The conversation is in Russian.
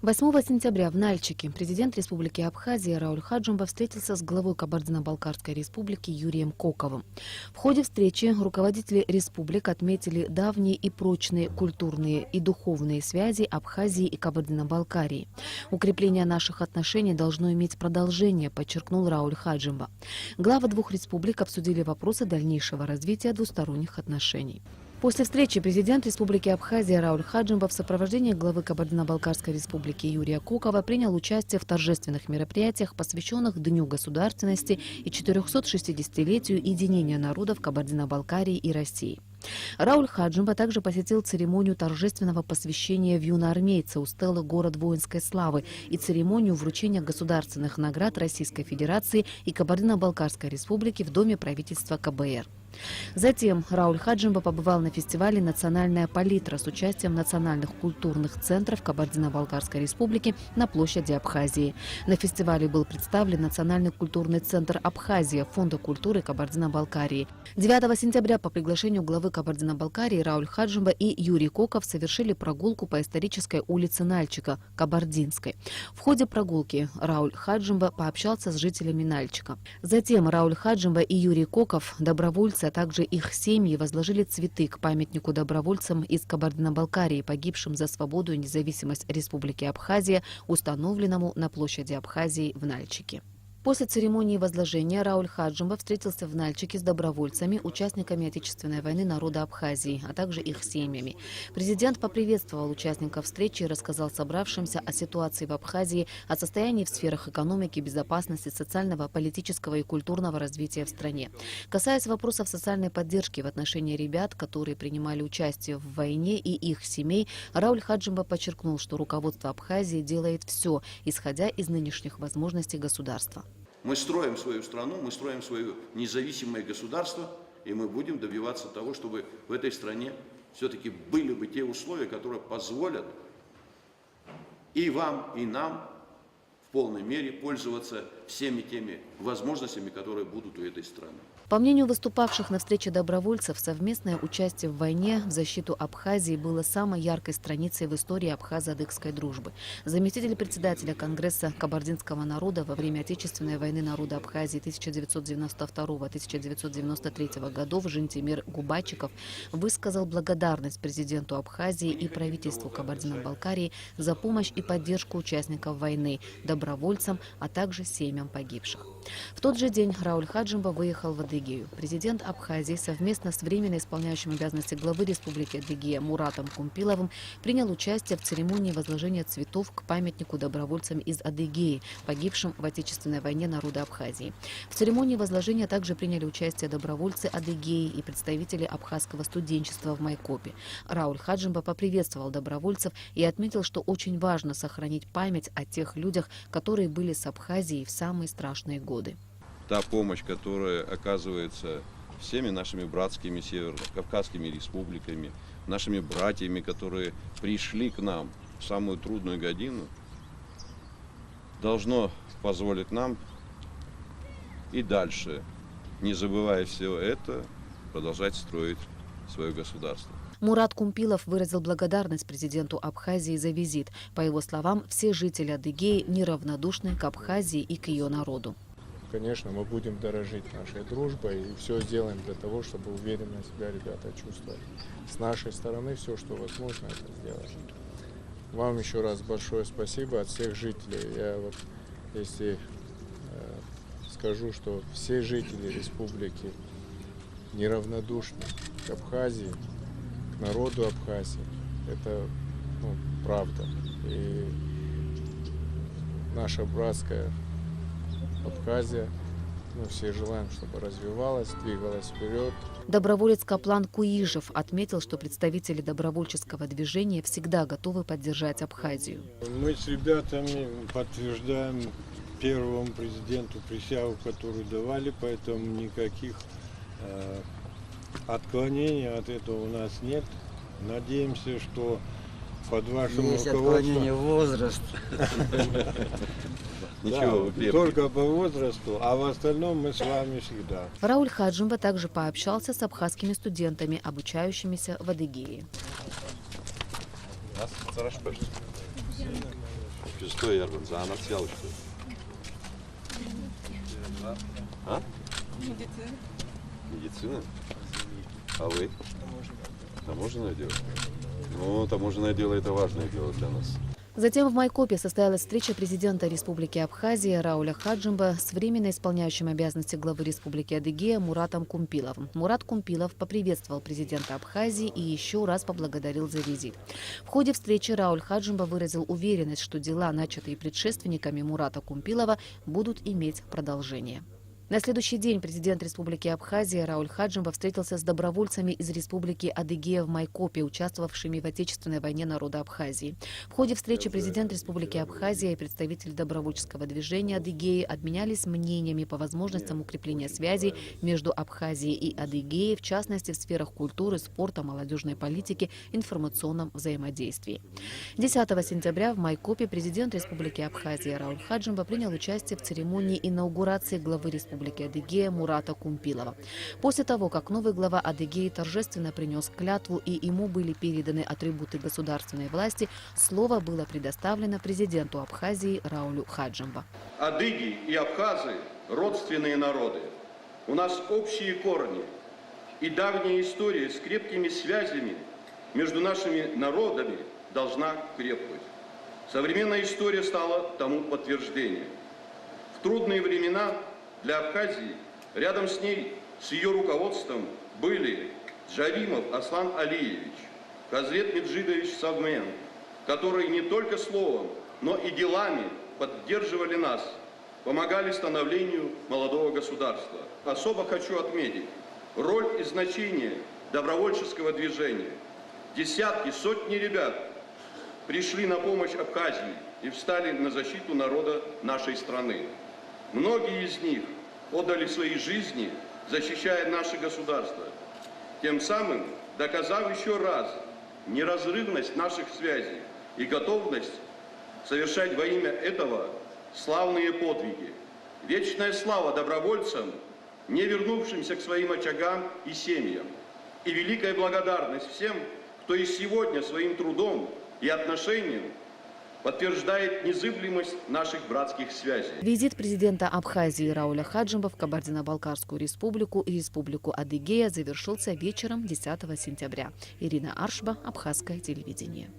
8 сентября в Нальчике президент Республики Абхазия Рауль Хаджимба встретился с главой Кабардино-Балкарской республики Юрием Коковым. В ходе встречи руководители республик отметили давние и прочные культурные и духовные связи Абхазии и Кабардино-Балкарии. Укрепление наших отношений должно иметь продолжение, подчеркнул Рауль Хаджимба. Главы двух республик обсудили вопросы дальнейшего развития двусторонних отношений. После встречи президент Республики Абхазия Рауль Хаджимба в сопровождении главы Кабардино-Балкарской республики Юрия Кокова принял участие в торжественных мероприятиях, посвященных Дню государственности и 460-летию единения народов Кабардино-Балкарии и России. Рауль Хаджимба также посетил церемонию торжественного посвящения в юноармейца у стелы «Город воинской славы» и церемонию вручения государственных наград Российской Федерации и Кабардино-Балкарской республики в Доме правительства КБР. Затем Рауль Хаджимба побывал на фестивале «Национальная палитра» с участием национальных культурных центров Кабардино-Балкарской республики на площади Абхазии. На фестивале был представлен Национальный культурный центр «Абхазия» Фонда культуры Кабардино-Балкарии. 9 сентября по приглашению главы Кабардино-Балкарии Рауль Хаджимба и Юрий Коков совершили прогулку по исторической улице Нальчика, Кабардинской. В ходе прогулки Рауль Хаджимба пообщался с жителями Нальчика. Затем Рауль Хаджимба и Юрий Коков, добровольцы, а также их семьи, возложили цветы к памятнику добровольцам из Кабардино-Балкарии, погибшим за свободу и независимость Республики Абхазия, установленному на площади Абхазии в Нальчике. После церемонии возложения Рауль Хаджимба встретился в Нальчике с добровольцами, участниками Отечественной войны народа Абхазии, а также их семьями. Президент поприветствовал участников встречи и рассказал собравшимся о ситуации в Абхазии, о состоянии в сферах экономики, безопасности, социального, политического и культурного развития в стране. Касаясь вопросов социальной поддержки в отношении ребят, которые принимали участие в войне и их семей, Рауль Хаджимба подчеркнул, что руководство Абхазии делает все, исходя из нынешних возможностей государства. Мы строим свою страну, мы строим свое независимое государство, и мы будем добиваться того, чтобы в этой стране все-таки были бы те условия, которые позволят и вам, и нам в полной мере пользоваться всеми теми возможностями, которые будут у этой страны. По мнению выступавших на встрече добровольцев, совместное участие в войне в защиту Абхазии было самой яркой страницей в истории абхазо-адыгской дружбы. Заместитель председателя Конгресса кабардинского народа во время Отечественной войны народа Абхазии 1992-1993 годов Жентимир Губачиков высказал благодарность президенту Абхазии и правительству Кабардино-Балкарии за помощь и поддержку участников войны, добровольцам, а также семьям погибших. В тот же день Рауль Хаджимба выехал в Адыгею. Президент Абхазии совместно с временно исполняющим обязанности главы Республики Адыгея Муратом Кумпиловым принял участие в церемонии возложения цветов к памятнику добровольцам из Адыгеи, погибшим в Отечественной войне народа Абхазии. В церемонии возложения также приняли участие добровольцы Адыгеи и представители абхазского студенчества в Майкопе. Рауль Хаджимба поприветствовал добровольцев и отметил, что очень важно сохранить память о тех людях, которые были с Абхазией в самые страшные годы. Та помощь, которая оказывается всеми нашими братскими северо-кавказскими республиками, нашими братьями, которые пришли к нам в самую трудную годину, должно позволить нам и дальше, не забывая все это, продолжать строить свое государство. Мурат Кумпилов выразил благодарность президенту Абхазии за визит. По его словам, все жители Адыгеи неравнодушны к Абхазии и к ее народу. Конечно, мы будем дорожить нашей дружбой и все сделаем для того, чтобы уверенно себя ребята чувствовали. С нашей стороны все, что возможно, это сделаем. Вам еще раз большое спасибо от всех жителей. Я вот, если скажу, что все жители республики неравнодушны к Абхазии, к народу Абхазии, это правда. И наша братская Абхазия, все желаем, чтобы развивалась, двигалась вперед. Доброволец Каплан Куижев отметил, что представители добровольческого движения всегда готовы поддержать Абхазию. Мы с ребятами подтверждаем первому президенту присягу, которую давали, поэтому никаких отклонений от этого у нас нет. Надеемся, что под вашим есть руководством... отклонение в возраст. Ничего, только по возрасту, а в остальном мы с вами всегда. Рауль Хаджимба также пообщался с абхазскими студентами, обучающимися в Адыгее. Что, Ербан, за анарсиал что? А? Медицина. Медицина? А вы? Таможенное дело? Ну, таможенное дело – это важное дело для нас. Затем в Майкопе состоялась встреча президента Республики Абхазия Рауля Хаджимба с временно исполняющим обязанности главы Республики Адыгея Муратом Кумпиловым. Мурат Кумпилов поприветствовал президента Абхазии и еще раз поблагодарил за визит. В ходе встречи Рауль Хаджимба выразил уверенность, что дела, начатые предшественниками Мурата Кумпилова, будут иметь продолжение. На следующий день президент Республики Абхазия Рауль Хаджимба встретился с добровольцами из Республики Адыгея в Майкопе, участвовавшими в Отечественной войне народа Абхазии. В ходе встречи президент Республики Абхазия и представитель добровольческого движения Адыгеи обменялись мнениями по возможностям укрепления связей между Абхазией и Адыгеей, в частности в сферах культуры, спорта, молодежной политики, информационном взаимодействии. 10 сентября в Майкопе президент Республики Абхазия Рауль Хаджимба принял участие в церемонии инаугурации главы Республики Адыгея Мурата Кумпилова. После того, как новый глава Адыгеи торжественно принес клятву и ему были переданы атрибуты государственной власти, слово было предоставлено президенту Абхазии Раулю Хаджимба. Адыги и абхазы – родственные народы. У нас общие корни и давняя история с крепкими связями между нашими народами должна крепнуть. Современная история стала тому подтверждением. В трудные времена для Абхазии рядом с ней, с ее руководством, были Джаримов Аслан Алиевич, Казрет Меджидович Савмен, которые не только словом, но и делами поддерживали нас, помогали становлению молодого государства. Особо хочу отметить роль и значение добровольческого движения. Десятки, сотни ребят пришли на помощь Абхазии и встали на защиту народа нашей страны. Многие из них отдали свои жизни, защищая наше государство, тем самым доказав еще раз неразрывность наших связей и готовность совершать во имя этого славные подвиги. Вечная слава добровольцам, не вернувшимся к своим очагам и семьям, и великая благодарность всем, кто и сегодня своим трудом и отношением подтверждает незыблемость наших братских связей. Визит президента Абхазии Рауля Хаджимба в Кабардино-Балкарскую республику и республику Адыгея завершился вечером 10 сентября. Ирина Аршба, Абхазское телевидение.